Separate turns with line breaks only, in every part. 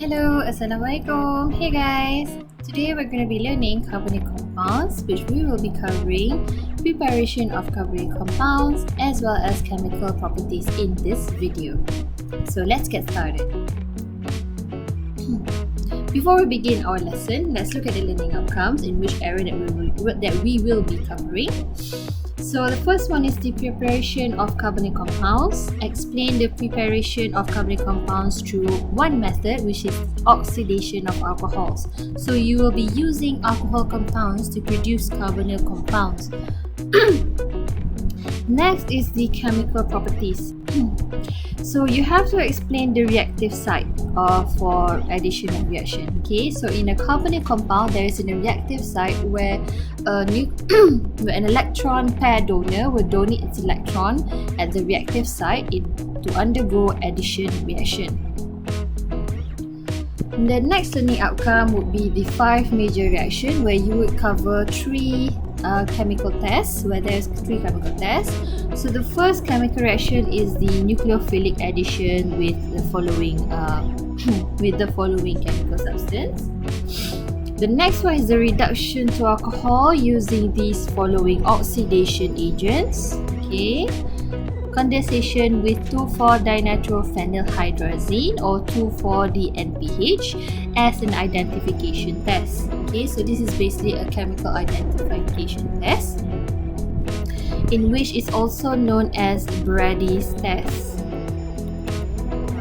Hello, Assalamualaikum. Hey guys, today we're going to be learning carbonyl compounds, which we will be covering preparation of carbonyl compounds as well as chemical properties in this video. So let's get started. Before we begin our lesson, let's look at the learning outcomes in which area that we will be covering. So the first one is the preparation of carbonyl compounds. Explain the preparation of carbonyl compounds through one method, which is oxidation of alcohols. So you will be using alcohol compounds to produce carbonyl compounds. Next is the chemical properties. So you have to explain the reactive site for addition and reaction. Okay, so in a carbonyl compound, there is a reactive site where an electron pair donor will donate its electron at the reactive site to undergo addition reaction. The next learning outcome would be the 5 major reaction, where you would cover 3 chemical tests, where there's 3 chemical tests. So the first chemical reaction is the nucleophilic addition with the following chemical substance. The next one is the reduction to alcohol using these following oxidation agents. Okay, condensation with 2,4-dinitrophenylhydrazine or 2,4-DNPH as an identification test. Okay, so this is basically a chemical identification test, in which is also known as Brady's test.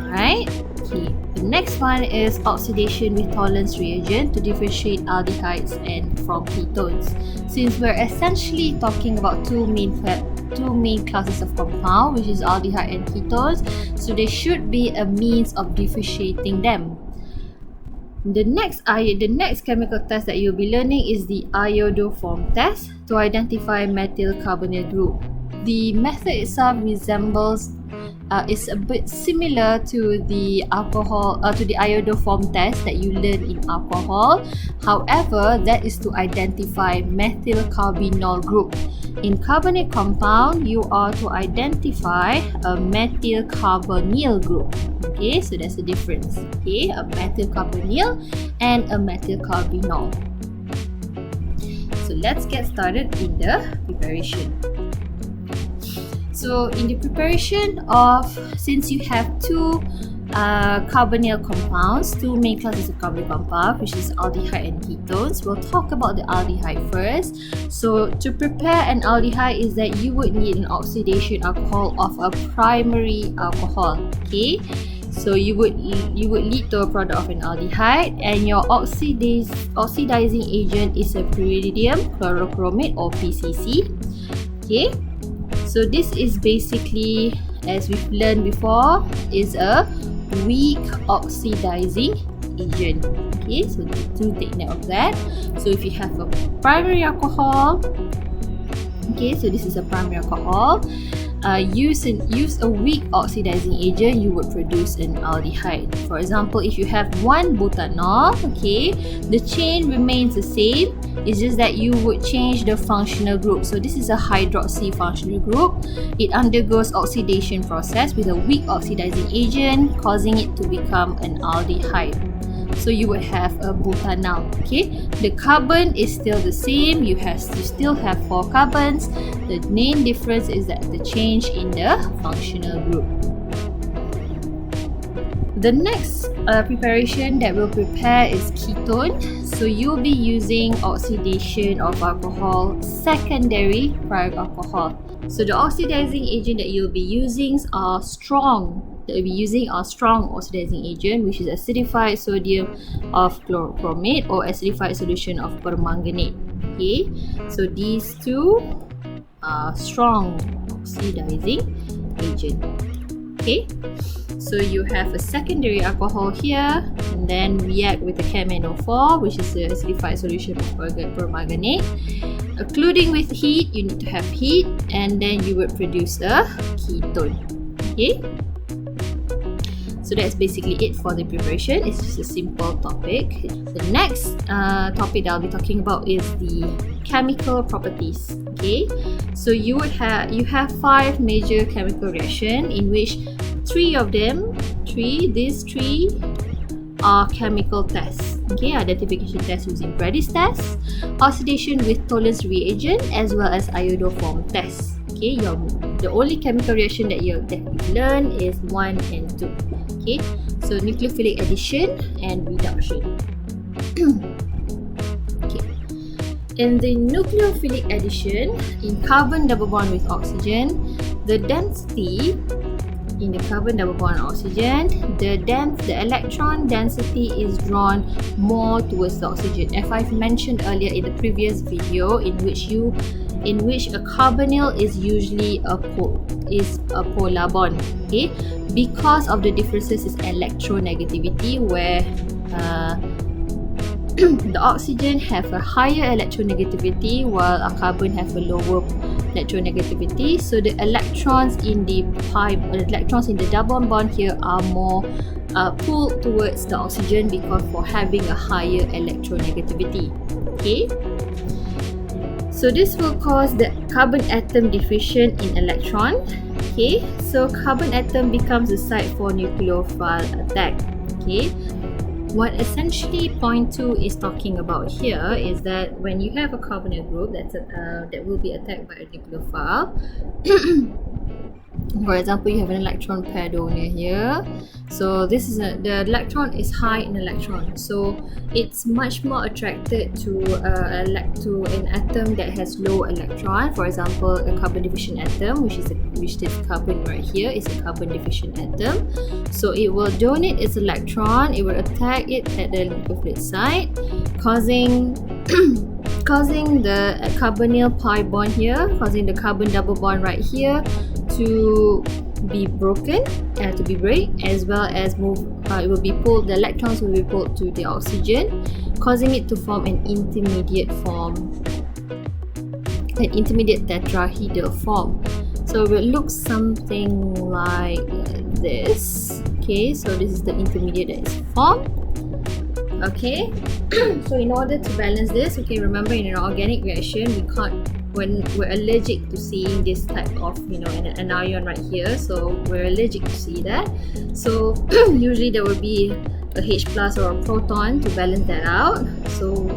Alright, okay. The next one is oxidation with tolerance reagent to differentiate aldehydes from ketones. Since we're essentially talking about two main classes of compound, which is aldehyde and ketones, so there should be a means of differentiating them. The next chemical test that you'll be learning is the iodoform test to identify methyl carbonyl group. The method itself is a bit similar to the iodoform test that you learn in alcohol. However, that is to identify methyl carbonyl group. In carbonyl compound, you are to identify a methyl carbonyl group. Okay, so that's the difference. Okay, a methyl carbonyl and a methyl carbonyl. So let's get started in the preparation. So in the preparation since you have 2 carbonyl compounds, 2 main classes of carbonyl compound, which is aldehyde and ketones, we'll talk about the aldehyde first. So to prepare an aldehyde is that you would need an oxidation alcohol of a primary alcohol. Okay, so you would lead to a product of an aldehyde, and your oxidizing agent is a pyridium chlorochromate or PCC. Okay, so this is basically, as we've learned before, is a weak oxidizing agent. Okay, so do take note of that. So if you have a primary alcohol, okay, so this is a primary alcohol, use a weak oxidizing agent, you would produce an aldehyde. For example, if you have 1 butanol, okay, the chain remains the same. It's just that you would change the functional group. So this is a hydroxy functional group. It undergoes oxidation process with a weak oxidizing agent, causing it to become an aldehyde. So you would have a butanol. Okay, the carbon is still the same. You still have 4 carbons. The main difference is that the change in the functional group. The next preparation that we'll prepare is ketone. So you'll be using oxidation of alcohol secondary prior alcohol. So the oxidizing agent that you'll be using are strong oxidizing agent, which is acidified sodium of chlorochromate or acidified solution of permanganate. Okay, so these 2 are strong oxidizing agent. Okay, so you have a secondary alcohol here, and then react with the CaMnO4, which is the acidified solution of permanganate. Including with heat, you need to have heat, and then you would produce a ketone. Okay, so that's basically it for the preparation. It's just a simple topic. The next topic that I'll be talking about is the chemical properties. Okay, so you have 5 major chemical reaction, in which 3 of them, these three are chemical tests. Okay, identification tests using Brady's test, oxidation with Tollens reagent, as well as iodoform tests. Okay, the only chemical reaction that you learn is 1 and 2. Okay, so nucleophilic addition and reduction. Okay, in the nucleophilic addition, in carbon double bond with oxygen, the density in the carbon double bond oxygen, the electron density is drawn more towards the oxygen. As I've mentioned earlier in the previous video, in which a carbonyl is usually a polar bond. Okay, because of the differences in electronegativity, where the oxygen have a higher electronegativity while a carbon have a lower electronegativity. So the electrons in the double bond here are more pulled towards the oxygen because for having a higher electronegativity. Okay, so this will cause the carbon atom deficient in electron. Okay, so carbon atom becomes the site for nucleophile attack. Okay, what essentially point 2 is talking about here is that when you have a carbonyl group that will be attacked by a nucleophile, for example, you have an electron pair donor here. So this is the electron is high in electron, so it's much more attracted to an atom that has low electron. For example, a carbon deficient atom, which this carbon right here is a carbon deficient atom. So it will donate its electron, it will attack it at the nucleophilic site, causing the carbonyl pi bond here, causing the carbon double bond right here to be broken, to be break, as well as move. It will be pulled. The electrons will be pulled to the oxygen, causing it to form an intermediate tetrahedral form. So it will look something like this. Okay, so this is the intermediate that is formed. Okay, so in order to balance this, okay, remember in an organic reaction, when we're allergic to seeing this type of, an ion right here, so we're allergic to see that. So usually there will be a H plus or a proton to balance that out. So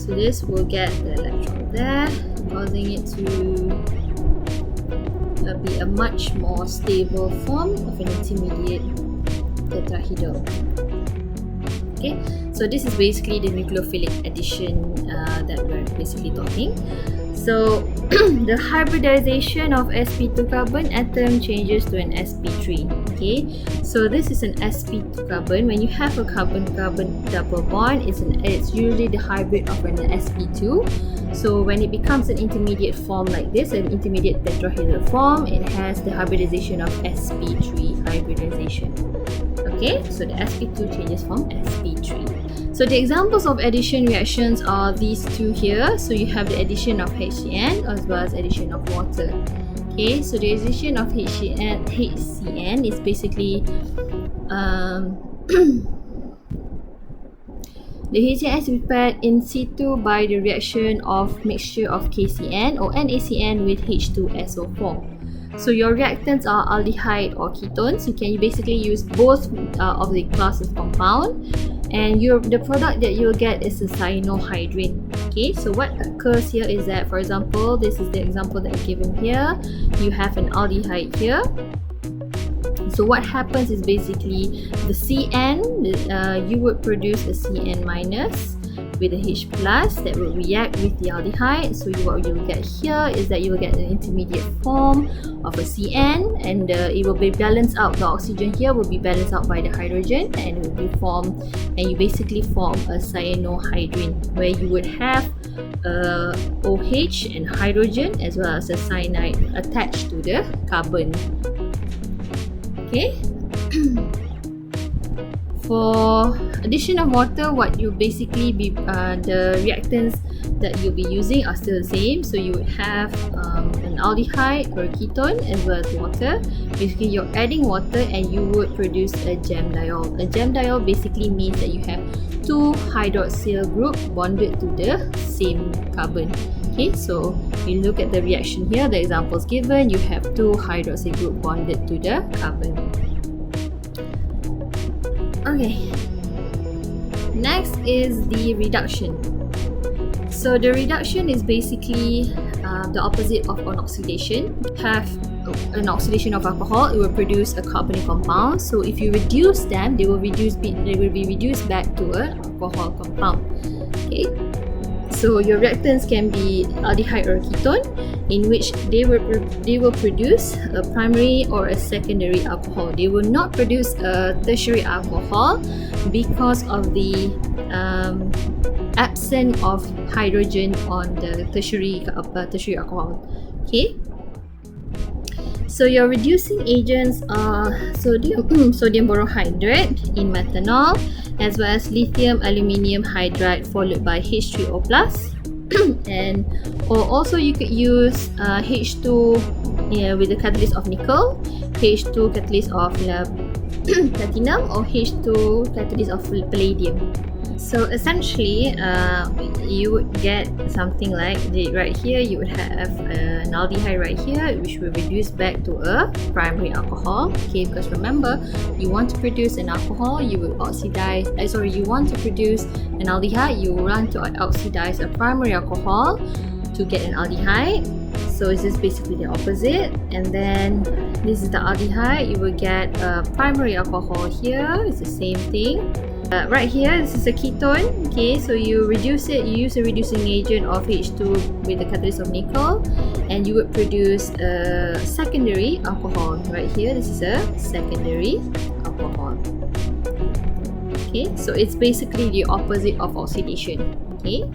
this will get the electron there, causing it to be a much more stable form of an intermediate tetrahedral. Okay, so this is basically the nucleophilic addition that we're basically talking. So the hybridization of sp2 carbon atom changes to an sp3. Okay, so this is an sp2 carbon. When you have a carbon-carbon double bond, it's usually the hybrid of an sp2. So when it becomes an intermediate form like this, an intermediate tetrahedral form, it has the hybridization of sp3 hybridization. Okay, so the sp2 changes from sp3. So the examples of addition reactions are these two here. So you have the addition of HCN as well as addition of water. Okay, so the addition of HCN is basically the HCN is prepared in situ by the reaction of mixture of KCN or NaCN with H2SO4. So your reactants are aldehyde or ketones. You can basically use both of the classes compound, and the product that you'll get is a cyanohydrin. Okay, so what occurs here is that, for example, this is the example that I've given here. You have an aldehyde here. So what happens is basically the CN, you would produce a CN minus with a H plus that will react with the aldehyde. So what you'll get here is that you will get an intermediate form of a CN, and it will be balanced out. The oxygen here will be balanced out by the hydrogen, and it will be formed, and you basically form a cyanohydrin where you would have OH and hydrogen as well as a cyanide attached to the carbon. Okay. For addition of water, what you basically the reactants that you'll be using are still the same. So you would have an aldehyde or a ketone as well as water. Basically, you're adding water and you would produce a gemdiol. A gemdiol basically means that you have two hydroxyl group bonded to the same carbon. Okay, so you look at the reaction here, the examples given, you have two hydroxyl group bonded to the carbon. Okay, Next is the reduction. So the reduction is basically the opposite of an oxidation. Have an oxidation of alcohol, it will produce a carbonyl compound. So if you reduce them, they will be reduced back to an alcohol compound. Okay. So your reactants can be aldehyde or ketone, in which they will produce a primary or a secondary alcohol. They will not produce a tertiary alcohol because of the absence of hydrogen on the tertiary alcohol. Okay. So your reducing agents are sodium borohydride in methanol, as well as lithium aluminium hydride followed by H3O+. And or also you could use H2 with the catalyst of nickel, H2 catalyst of platinum, or H2 catalyst of palladium. So essentially, you would get something like right here. You would have an aldehyde right here, which will reduce back to a primary alcohol. Okay, because remember, you want to produce an alcohol, you will oxidize. You want to produce an aldehyde, you want to oxidize a primary alcohol to get an aldehyde. So this is basically the opposite. And then this is the aldehyde. You will get a primary alcohol here. It's the same thing. Right here, this is a ketone. Okay, so you reduce it. You use a reducing agent of H2 with the catalyst of nickel, and you would produce a secondary alcohol. Right here, this is a secondary alcohol. Okay, so it's basically the opposite of oxidation. Okay.